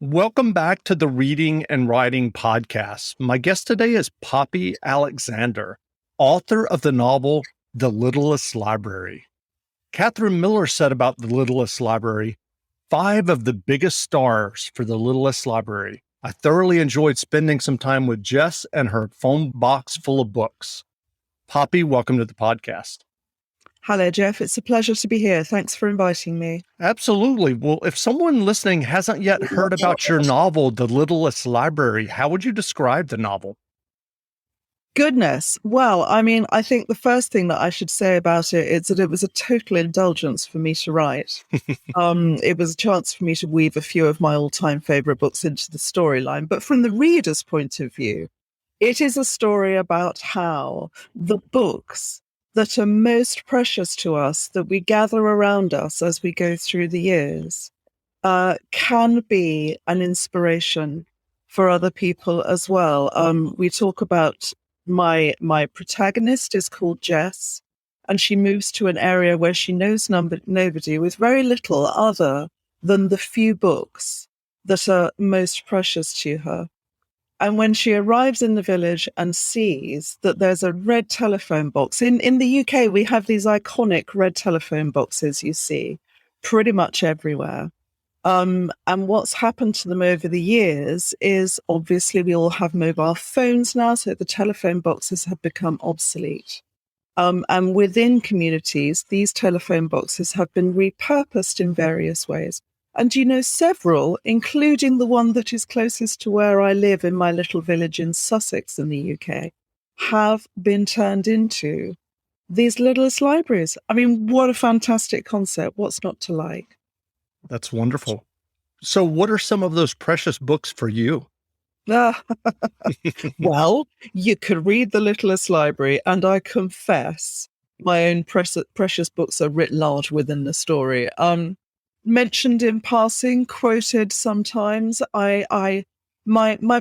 Welcome back to the Reading and Writing Podcast. My guest today is Poppy Alexander, author of the novel The Littlest Library. Catherine Miller said about The Littlest Library, 5 of the biggest stars for The Littlest Library. I thoroughly enjoyed spending some time with Jess and her phone box full of books. Poppy, welcome to the podcast. Hello, Jeff. It's a pleasure to be here. Thanks for inviting me. Absolutely. Well, if someone listening hasn't yet heard about your novel, The Littlest Library, how would you describe the novel? Goodness. Well, I think the first thing that I should say about it is that it was a total indulgence for me to write. It was a chance for me to weave a few of my all-time favorite books into the storyline. But from the reader's point of view, it is a story about how the books that are most precious to us, that we gather around us as we go through the years, can be an inspiration for other people as well. We talk about my protagonist is called Jess, and she moves to an area where she knows nobody, with very little other than the few books that are most precious to her. And when she arrives in the village and sees that there's a red telephone box, in the UK, we have these iconic red telephone boxes you see pretty much everywhere. And what's happened to them over the years is obviously we all have mobile phones now, so the telephone boxes have become obsolete. And within communities, these telephone boxes have been repurposed in various ways. And several, including the one that is closest to where I live in my little village in Sussex in the UK, have been turned into these littlest libraries. I mean, what a fantastic concept. What's not to like? That's wonderful. So what are some of those precious books for you? Well, you could read The Littlest Library, and I confess my own precious books are writ large within the story. Mentioned in passing, quoted sometimes. My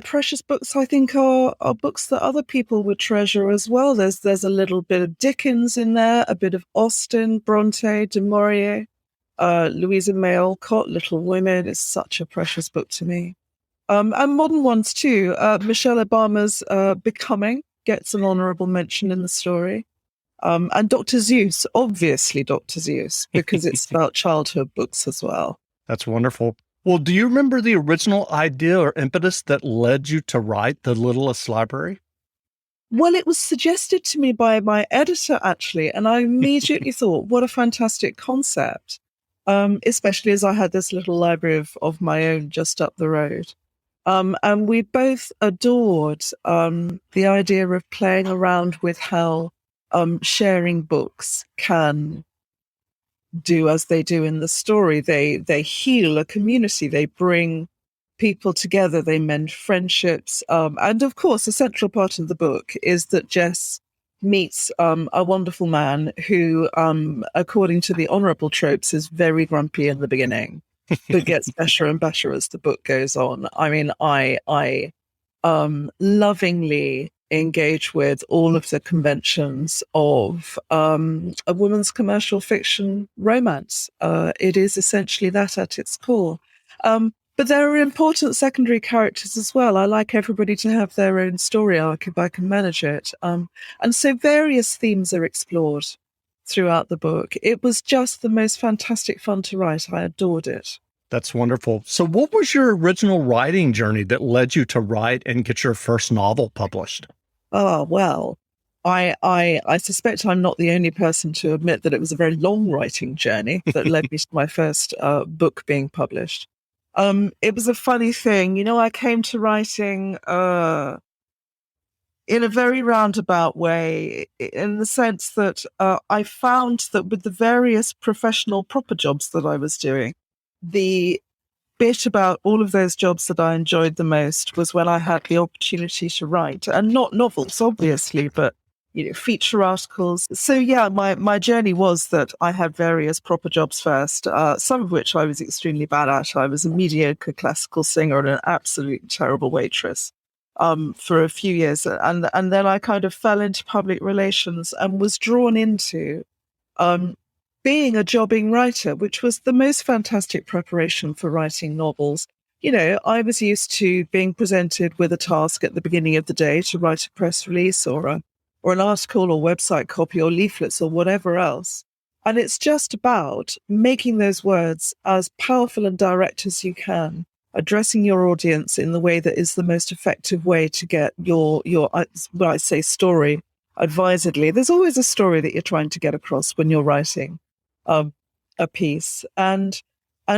precious books, I think, are books that other people would treasure as well. There's a little bit of Dickens in there, a bit of Austen, Bronte, du Maurier, Louisa May Alcott, Little Women is such a precious book to me. And modern ones too. Michelle Obama's Becoming gets an honourable mention in the story. And Dr. Seuss, obviously Dr. Seuss, because it's about childhood books as well. That's wonderful. Well, do you remember the original idea or impetus that led you to write The Littlest Library? Well, it was suggested to me by my editor, actually, and I immediately thought, what a fantastic concept, especially as I had this little library of my own just up the road. And we both adored the idea of playing around with how sharing books can do as they do in the story. They heal a community. They bring people together. They mend friendships. And of course, a central part of the book is that Jess meets a wonderful man who, according to the honourable tropes, is very grumpy in the beginning, but gets better and better as the book goes on. I mean, I lovingly engage with all of the conventions of a woman's commercial fiction romance. It is essentially that at its core. But there are important secondary characters as well. I like everybody to have their own story arc if I can manage it. And so various themes are explored throughout the book. It was just the most fantastic fun to write. I adored it. That's wonderful. So what was your original writing journey that led you to write and get your first novel published? Oh, well, I suspect I'm not the only person to admit that it was a very long writing journey that led me to my first book being published. It was a funny thing. I came to writing in a very roundabout way, in the sense that I found that with the various professional proper jobs that I was doing, the bit about all of those jobs that I enjoyed the most was when I had the opportunity to write, and not novels, obviously, but feature articles. So yeah, my journey was that I had various proper jobs first, some of which I was extremely bad at. I was a mediocre classical singer and an absolutely terrible waitress for a few years, and then I kind of fell into public relations and was drawn into being a jobbing writer, which was the most fantastic preparation for writing novels, I was used to being presented with a task at the beginning of the day to write a press release or an article or website copy or leaflets or whatever else. And it's just about making those words as powerful and direct as you can, addressing your audience in the way that is the most effective way to get your when I say story advisedly. There's always a story that you're trying to get across when you're writing a piece. And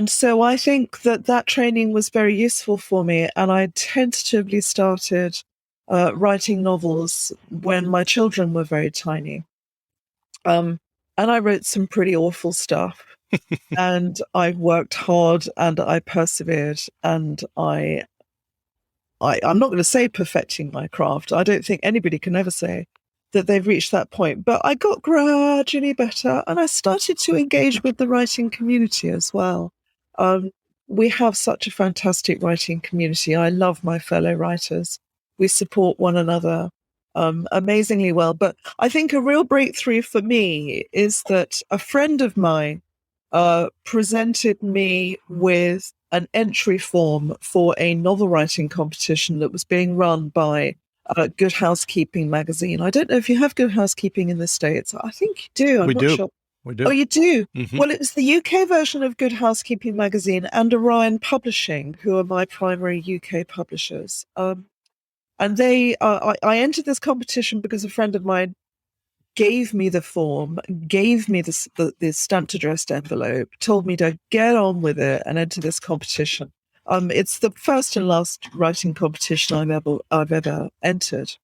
so I think that training was very useful for me. And I tentatively started writing novels when my children were very tiny. And I wrote some pretty awful stuff. And I worked hard and I persevered. And I'm not going to say perfecting my craft. I don't think anybody can ever say that they've reached that point. But I got gradually better and I started to engage with the writing community as well. We have such a fantastic writing community. I love my fellow writers. We support one another amazingly well. But I think a real breakthrough for me is that a friend of mine presented me with an entry form for a novel writing competition that was being run by Good Housekeeping magazine. I don't know if you have Good Housekeeping in the States. I think you do. I'm not sure. We do. Oh, you do? Mm-hmm. Well, it was the UK version of Good Housekeeping magazine and Orion Publishing, who are my primary UK publishers. And I entered this competition because a friend of mine gave me the form, gave me the stamped addressed envelope, told me to get on with it and enter this competition. It's the first and last writing competition I've ever entered.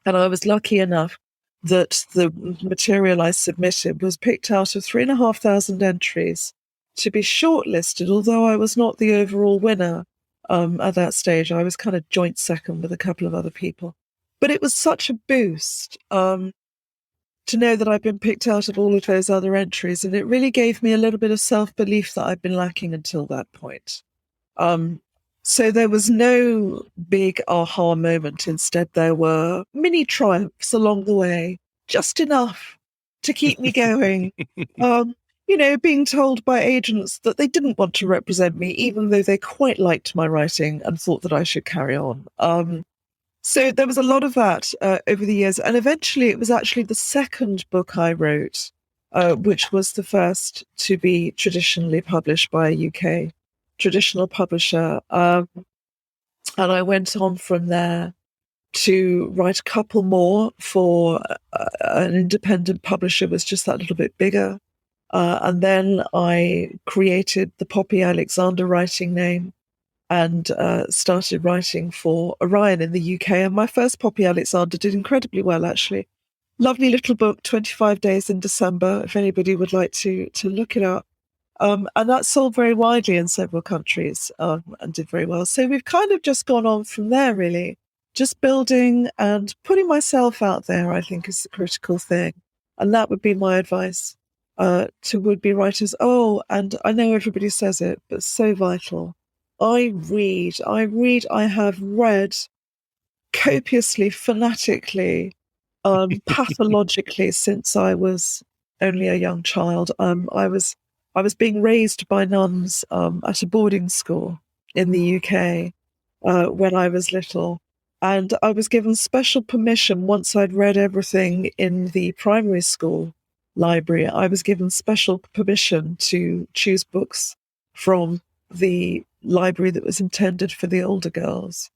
And I was lucky enough that the material I submitted was picked out of 3,500 entries to be shortlisted, although I was not the overall winner at that stage. I was kind of joint second with a couple of other people. But it was such a boost to know that I'd been picked out of all of those other entries. And it really gave me a little bit of self-belief that I'd been lacking until that point. So there was no big aha moment. Instead, there were mini triumphs along the way, just enough to keep me going. Being told by agents that they didn't want to represent me, even though they quite liked my writing and thought that I should carry on. So there was a lot of that over the years. And eventually it was actually the second book I wrote, which was the first to be traditionally published by a UK traditional publisher. And I went on from there to write a couple more for an independent publisher, was just that little bit bigger. And then I created the Poppy Alexander writing name and started writing for Orion in the UK. And my first Poppy Alexander did incredibly well, actually. Lovely little book, 25 Days in December, if anybody would like to look it up. And that sold very widely in several countries and did very well. So we've kind of just gone on from there, really. Just building and putting myself out there, I think, is the critical thing. And that would be my advice to would-be writers. Oh, and I know everybody says it, but so vital. I have read copiously, fanatically, pathologically since I was only a young child. I was being raised by nuns at a boarding school in the UK when I was little. And I was given special permission once I'd read everything in the primary school library. I was given special permission to choose books from the library that was intended for the older girls.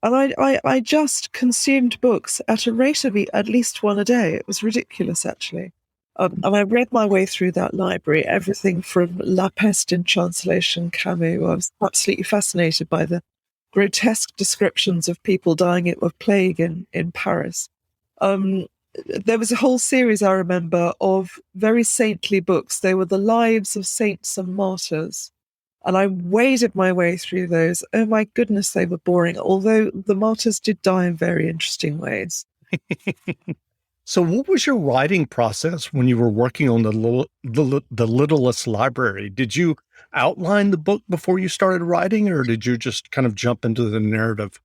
And I just consumed books at a rate of at least one a day. It was ridiculous, actually. And I read my way through that library, everything from La Peste in translation, Camus. I was absolutely fascinated by the grotesque descriptions of people dying of plague in Paris. There was a whole series, I remember, of very saintly books. They were the lives of saints and martyrs. And I waded my way through those. Oh my goodness, they were boring, although the martyrs did die in very interesting ways. So what was your writing process when you were working on the Littlest Library? Did you outline the book before you started writing, or did you just kind of jump into the narrative?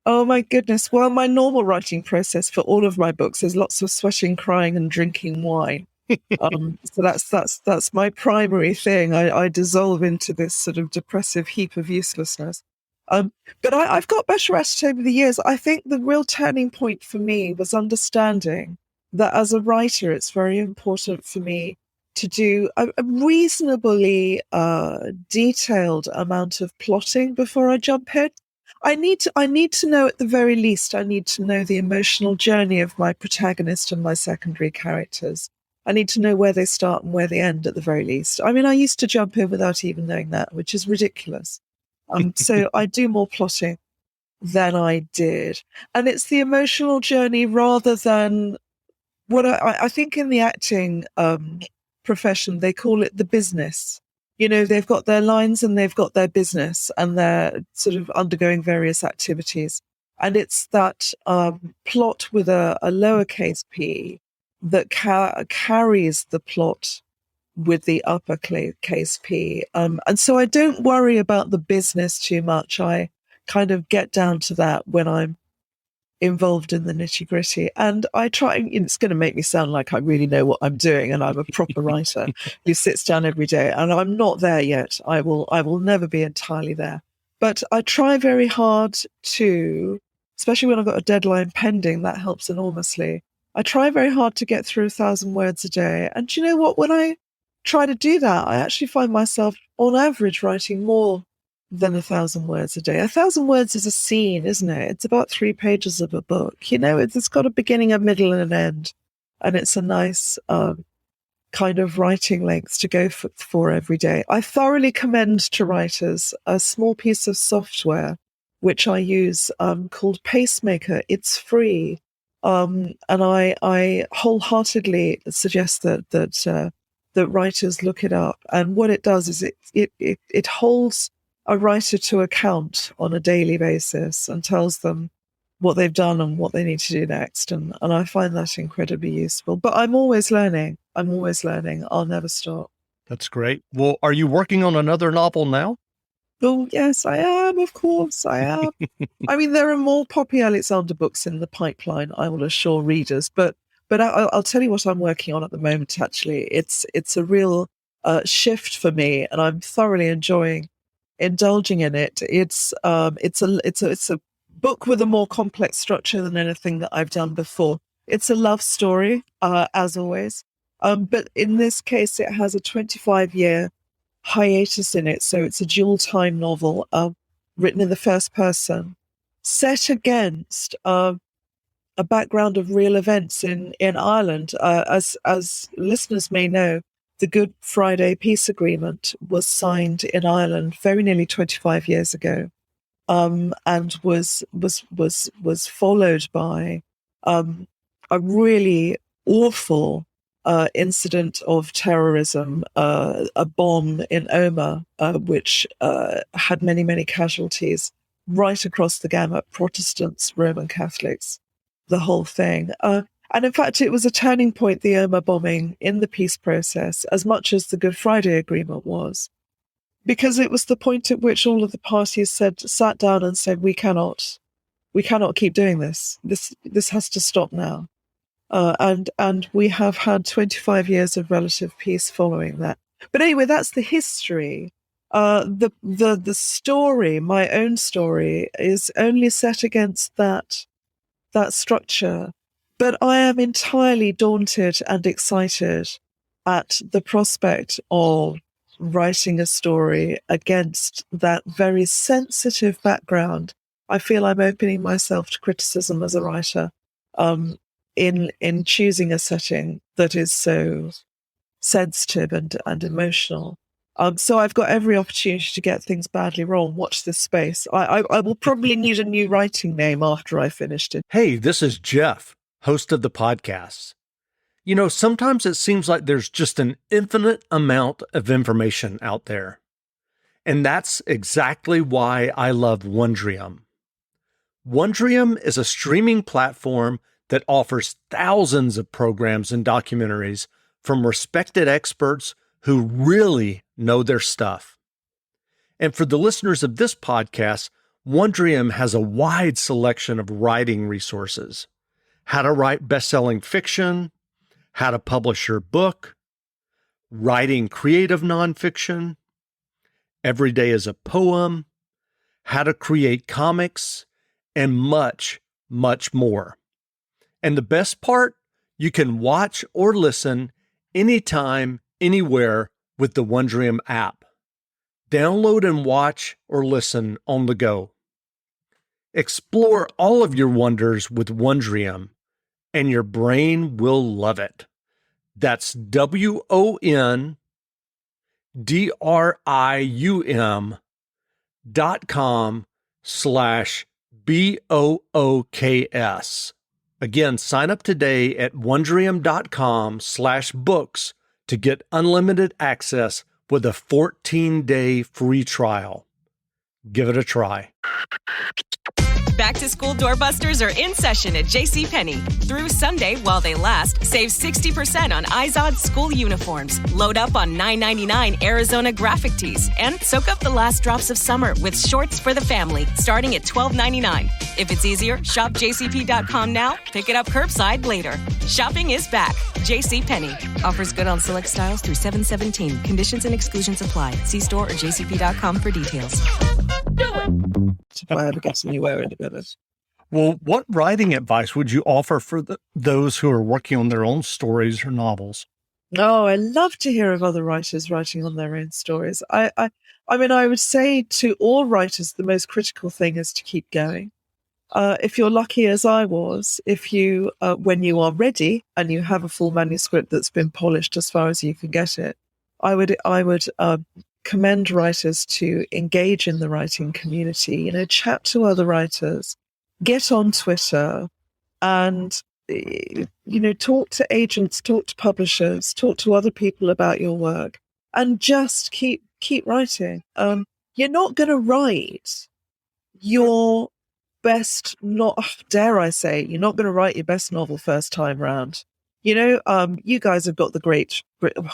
Oh my goodness. Well, my normal writing process for all of my books is lots of sweating, crying, and drinking wine. So that's my primary thing. I dissolve into this sort of depressive heap of uselessness. Um, but I've got better at it over the years. I think the real turning point for me was understanding that as a writer, it's very important for me to do a reasonably detailed amount of plotting before I jump in. I need to know at the very least, I need to know the emotional journey of my protagonist and my secondary characters. I need to know where they start and where they end at the very least. I mean, I used to jump in without even knowing that, which is ridiculous. So I do more plotting than I did. And it's the emotional journey rather than what I think in the acting profession, they call it the business. You know, they've got their lines and they've got their business and they're sort of undergoing various activities. And it's that plot with a lowercase p that carries the plot with the uppercase p. And so I don't worry about the business too much. I kind of get down to that when I'm involved in the nitty gritty. And I try, it's going to make me sound like I really know what I'm doing and I'm a proper writer who sits down every day. And I'm not there yet. I will never be entirely there. But I try very hard to, especially when I've got a deadline pending, that helps enormously. I try very hard to get through 1,000 words a day. And do you know what? When I try to do that, I actually find myself on average writing more than 1,000 words a day. 1,000 words is a scene, isn't it? It's about 3 pages of a book. You know, it's got a beginning, a middle, and an end. And it's a nice kind of writing length to go for every day. I thoroughly commend to writers a small piece of software which I use called Pacemaker. It's free. And I wholeheartedly suggest that writers look it up. And what it does is it holds a writer to account on a daily basis and tells them what they've done and what they need to do next. And I find that incredibly useful. But I'm always learning. I'll never stop. That's great. Well, are you working on another novel now? Oh, yes, I am. Of course, I am. I mean, there are more Poppy Alexander books in the pipeline, I will assure readers. But I'll tell you what I'm working on at the moment, actually. It's a real shift for me, and I'm thoroughly indulging in it. It's a book with a more complex structure than anything that I've done before. It's a love story, as always. But in this case, it has a 25-year hiatus in it. So it's a dual time novel written in the first person, set against a background of real events in Ireland. As listeners may know, the Good Friday Peace Agreement was signed in Ireland very nearly 25 years ago, and was followed by a really awful incident of terrorism, a bomb in Omagh, which had many casualties right across the gamut: Protestants, Roman Catholics, the whole thing. And in fact, it was a turning point, the Omagh bombing, in the peace process, as much as the Good Friday Agreement was, because it was the point at which all of the parties sat down and said, we cannot keep doing this. This has to stop now. And we have had 25 years of relative peace following that. But anyway, that's the history. The story, my own story, is only set against that structure. But I am entirely daunted and excited at the prospect of writing a story against that very sensitive background. I feel I'm opening myself to criticism as a writer. In choosing a setting that is so sensitive and emotional. So I've got every opportunity to get things badly wrong. Watch this space. I will probably need a new writing name after I finished it. Hey, this is Jeff, host of the podcast. You know, sometimes it seems like there's just an infinite amount of information out there. And that's exactly why I love Wondrium. Wondrium is a streaming platform that offers thousands of programs and documentaries from respected experts who really know their stuff. And for the listeners of this podcast, Wondrium has a wide selection of writing resources: how to write best-selling fiction, how to publish your book, writing creative nonfiction, every day is a poem, how to create comics, and much, much more. And the best part, you can watch or listen anytime, anywhere with the Wondrium app. Download and watch or listen on the go. Explore all of your wonders with Wondrium, and your brain will love it. That's WONDRIUM.com/BOOKS. Again, sign up today at Wondrium.com/books to get unlimited access with a 14-day free trial. Give it a try. Back to school doorbusters are in session at JCPenney. Through Sunday, while they last, save 60% on Izod school uniforms. Load up on $9.99 Arizona graphic tees and soak up the last drops of summer with shorts for the family, starting at $12.99. If it's easier, shop jcp.com now, pick it up curbside later. Shopping is back. JCPenney. Offers good on select styles through 7/17. Conditions and exclusions apply. See store or jcp.com for details. Do it! If I ever get anywhere in it. Well, what writing advice would you offer for those who are working on their own stories or novels? Oh, I love to hear of other writers writing on their own stories. I mean, I would say to all writers, the most critical thing is to keep going. If you're lucky as I was, if you, when you are ready and you have a full manuscript that's been polished as far as you can get it, I would commend writers to engage in the writing community, chat to other writers, get on Twitter and, talk to agents, talk to publishers, talk to other people about your work and just keep writing. You're not going to write your best, dare I say, you're not going to write your best novel first time round. You guys have got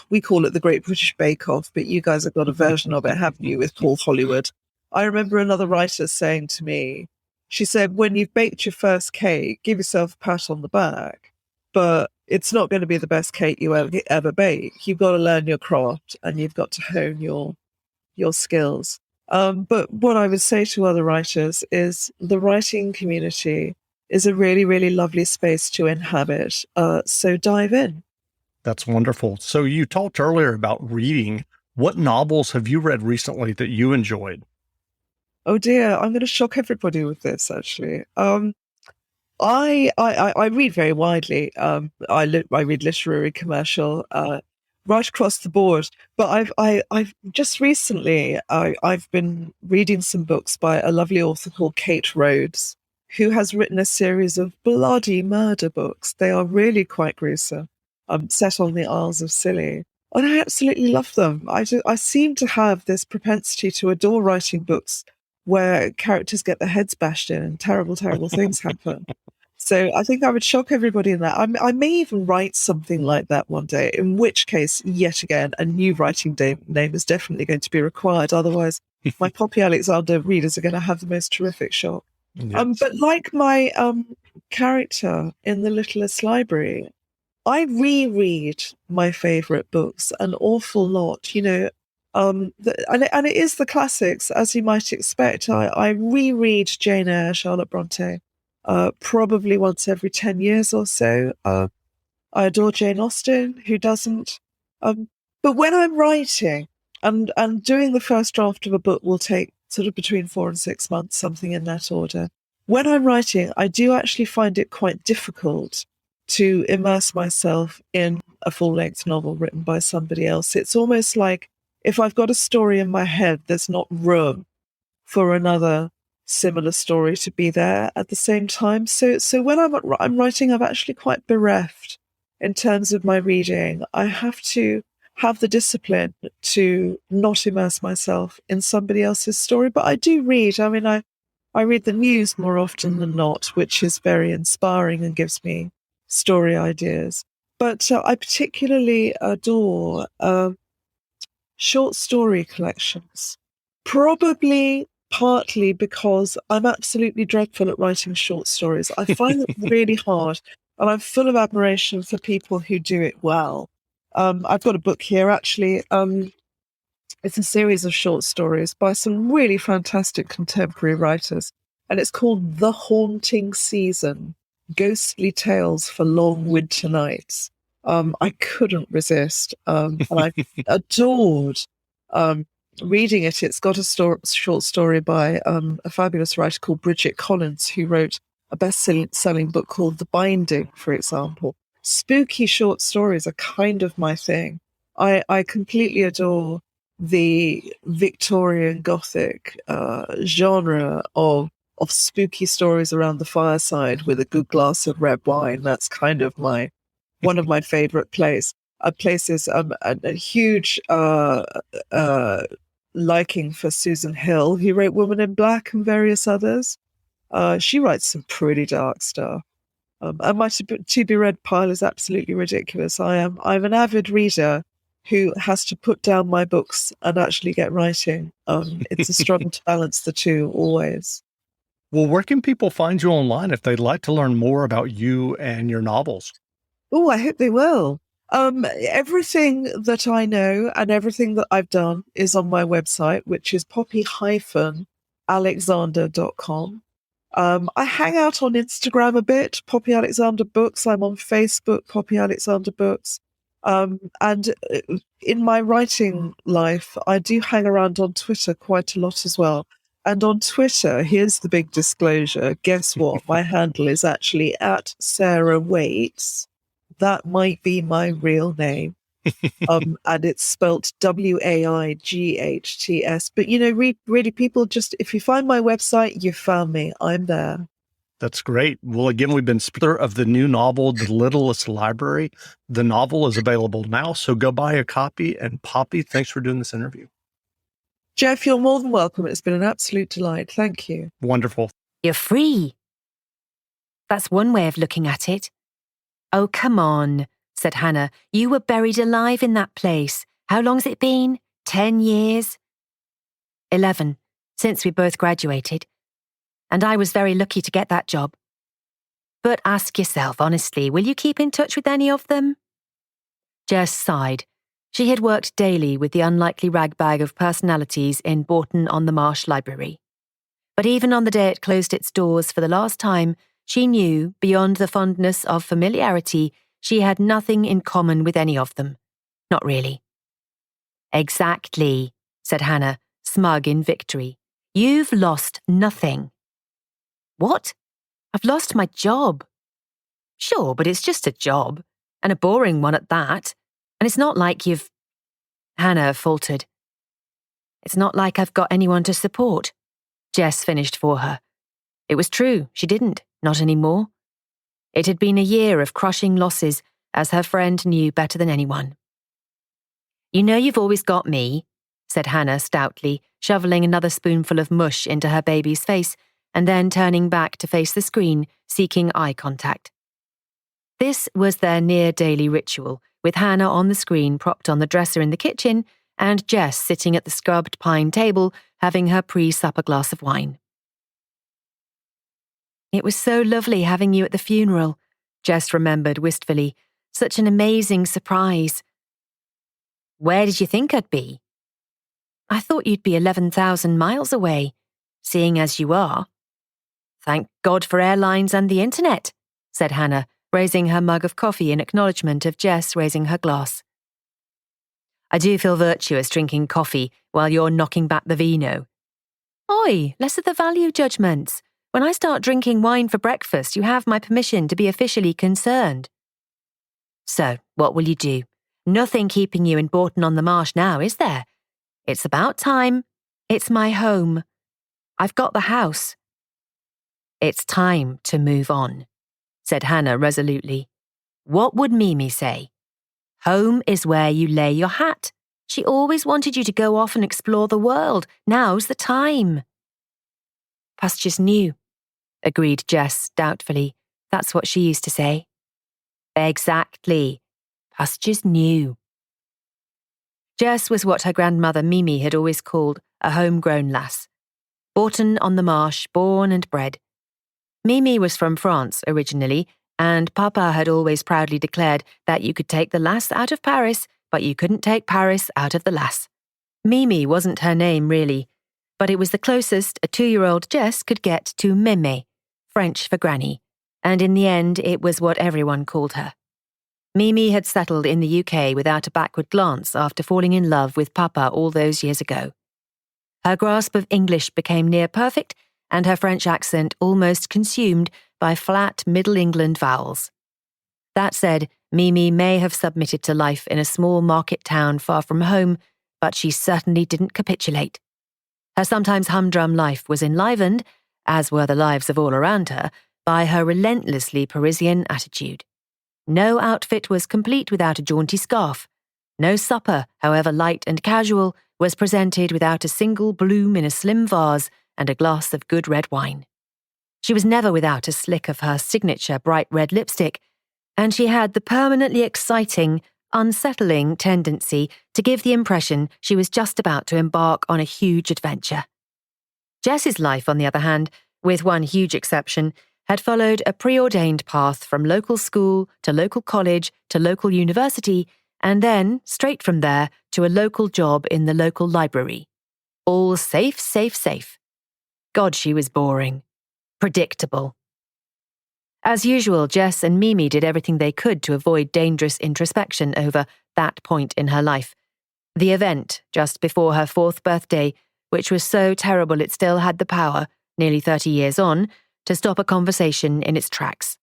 we call it the Great British Bake Off, but you guys have got a version of it, haven't you, with Paul Hollywood? I remember another writer saying to me, she said, when you've baked your first cake, give yourself a pat on the back, but it's not going to be the best cake you ever bake. You've got to learn your craft and you've got to hone your skills. But what I would say to other writers is the writing community is a really, really lovely space to inhabit. So dive in. That's wonderful. So you talked earlier about reading. What novels have you read recently that you enjoyed? Oh dear, I'm going to shock everybody with this, actually. I read very widely. I read literary, commercial, right across the board. But I've just recently, I've been reading some books by a lovely author called Kate Rhodes, who has written a series of bloody murder books. They are really quite gruesome, set on the Isles of Scilly. And I absolutely love them. I seem to have this propensity to adore writing books where characters get their heads bashed in and terrible, terrible things happen. So I think I would shock everybody in that. I may even write something like that one day, in which case, yet again, a new writing name is definitely going to be required. Otherwise, my Poppy Alexander readers are going to have the most terrific shock. Yes. But like my character in The Littlest Library, I reread my favourite books an awful lot, and it is the classics, as you might expect. I reread Jane Eyre, Charlotte Bronte, probably once every 10 years or so. I adore Jane Austen, who doesn't? But when I'm writing, and doing the first draft of a book will take sort of between 4 and 6 months, something in that order. When I'm writing, I do actually find it quite difficult to immerse myself in a full-length novel written by somebody else. It's almost like if I've got a story in my head, there's not room for another similar story to be there at the same time. So when I'm writing, I'm actually quite bereft in terms of my reading. I have to have the discipline to not immerse myself in somebody else's story. But I do read. I mean, I read the news more often than not, which is very inspiring and gives me story ideas. But I particularly adore short story collections, probably partly because I'm absolutely dreadful at writing short stories. I find it really hard. and I'm full of admiration for people who do it well. I've got a book here, actually. It's a series of short stories by some really fantastic contemporary writers, and it's called The Haunting Season, Ghostly Tales for Long Winter Nights. I couldn't resist, and I adored reading it. It's got a short story by a fabulous writer called Bridget Collins, who wrote a best-selling book called The Binding, for example. Spooky short stories are kind of my thing. I completely adore the Victorian Gothic genre of spooky stories around the fireside with a good glass of red wine. That's kind of one of my favorite places. A huge liking for Susan Hill, who wrote Woman in Black and various others. She writes some pretty dark stuff. And my to-be-read pile is absolutely ridiculous. I'm an avid reader who has to put down my books and actually get writing. It's a struggle to balance the two always. Well, where can people find you online if they'd like to learn more about you and your novels? Oh, I hope they will. Everything that I know and everything that I've done is on my website, which is poppy-alexander.com. I hang out on Instagram a bit, Poppy Alexander Books. I'm on Facebook, Poppy Alexander Books. And in my writing life, I do hang around on Twitter quite a lot as well. And on Twitter, here's the big disclosure. Guess what? My handle is actually at Sarah Waits. That might be my real name. And it's spelt Waights. But, really, people just, if you find my website, you found me. I'm there. That's great. Well, again, we've been speaking of the new novel, The Littlest Library. The novel is available now, so go buy a copy. And Poppy, thanks for doing this interview. Jeff, you're more than welcome. It's been an absolute delight. Thank you. Wonderful. You're free. That's one way of looking at it. Oh, come on, said Hannah. You were buried alive in that place. How long's it been? 10 years? 11, since we both graduated. And I was very lucky to get that job. But ask yourself, honestly, will you keep in touch with any of them? Jess sighed. She had worked daily with the unlikely ragbag of personalities in Bourton-on-the-Marsh Library. But even on the day it closed its doors for the last time, she knew, beyond the fondness of familiarity, she had nothing in common with any of them. Not really. Exactly, said Hannah, smug in victory. You've lost nothing. What? I've lost my job. Sure, but it's just a job, and a boring one at that. And it's not like you've... Hannah faltered. It's not like I've got anyone to support. Jess finished for her. It was true, she didn't, not anymore. It had been a year of crushing losses, as her friend knew better than anyone. You know you've always got me, said Hannah stoutly, shoveling another spoonful of mush into her baby's face, and then turning back to face the screen, seeking eye contact. This was their near-daily ritual, with Hannah on the screen propped on the dresser in the kitchen, and Jess sitting at the scrubbed pine table having her pre-supper glass of wine. It was so lovely having you at the funeral, Jess remembered wistfully. Such an amazing surprise. Where did you think I'd be? I thought you'd be 11,000 miles away, seeing as you are. Thank God for airlines and the internet, said Hannah, raising her mug of coffee in acknowledgement of Jess raising her glass. I do feel virtuous drinking coffee while you're knocking back the vino. Oi, less of the value judgments. When I start drinking wine for breakfast, you have my permission to be officially concerned. So, what will you do? Nothing keeping you in Bourton-on-the-Marsh now, is there? It's about time. It's my home. I've got the house. It's time to move on, said Hannah resolutely. What would Mimi say? Home is where you lay your hat. She always wanted you to go off and explore the world. Now's the time. Pastures new, agreed Jess doubtfully. That's what she used to say. Exactly. Pastures new. Jess was what her grandmother Mimi had always called a homegrown lass. Bourton-on-the-Marsh, born and bred. Mimi was from France originally, and Papa had always proudly declared that you could take the lass out of Paris, but you couldn't take Paris out of the lass. Mimi wasn't her name, really, but it was the closest a 2-year-old Jess could get to Mémé, French for granny, and in the end it was what everyone called her. Mimi had settled in the UK without a backward glance after falling in love with Papa all those years ago. Her grasp of English became near perfect, and her French accent almost consumed by flat Middle England vowels. That said, Mimi may have submitted to life in a small market town far from home, but she certainly didn't capitulate. Her sometimes humdrum life was enlivened, as were the lives of all around her, by her relentlessly Parisian attitude. No outfit was complete without a jaunty scarf. No supper, however light and casual, was presented without a single bloom in a slim vase and a glass of good red wine. She was never without a slick of her signature bright red lipstick, and she had the permanently exciting, unsettling tendency to give the impression she was just about to embark on a huge adventure. Jess's life, on the other hand, with one huge exception, had followed a preordained path from local school to local college to local university, and then, straight from there, to a local job in the local library. All safe, safe, safe. God, she was boring. Predictable. As usual, Jess and Mimi did everything they could to avoid dangerous introspection over that point in her life. The event, just before her 4th birthday, which was so terrible it still had the power, nearly 30 years on, to stop a conversation in its tracks.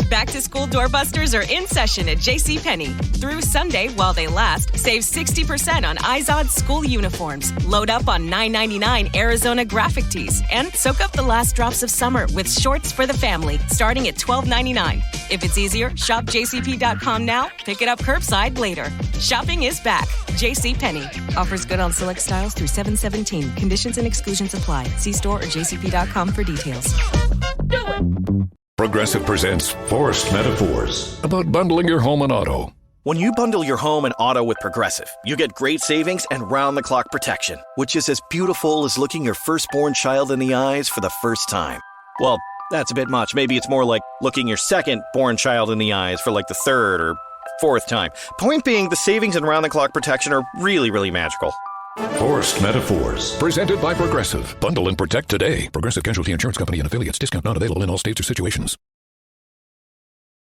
Back-to-school doorbusters are in session at JCPenney. Through Sunday, while they last, save 60% on Izod school uniforms. Load up on $9.99 Arizona graphic tees and soak up the last drops of summer with shorts for the family, starting at $12.99. If it's easier, shop jcp.com now, pick it up curbside later. Shopping is back. JCPenney. Offers good on select styles through 7/17. Conditions and exclusions apply. See store or jcp.com for details. Do it! Progressive presents Forced Metaphors about bundling your home and auto. When you bundle your home and auto with Progressive, you get great savings and round-the-clock protection, which is as beautiful as looking your firstborn child in the eyes for the first time. Well, that's a bit much. Maybe it's more like looking your second-born child in the eyes for like the 3rd or 4th time. Point being, the savings and round-the-clock protection are really, really magical. Forced Metaphors, presented by Progressive. Bundle and protect today. Progressive Casualty Insurance Company and affiliates. Discount not available in all states or situations.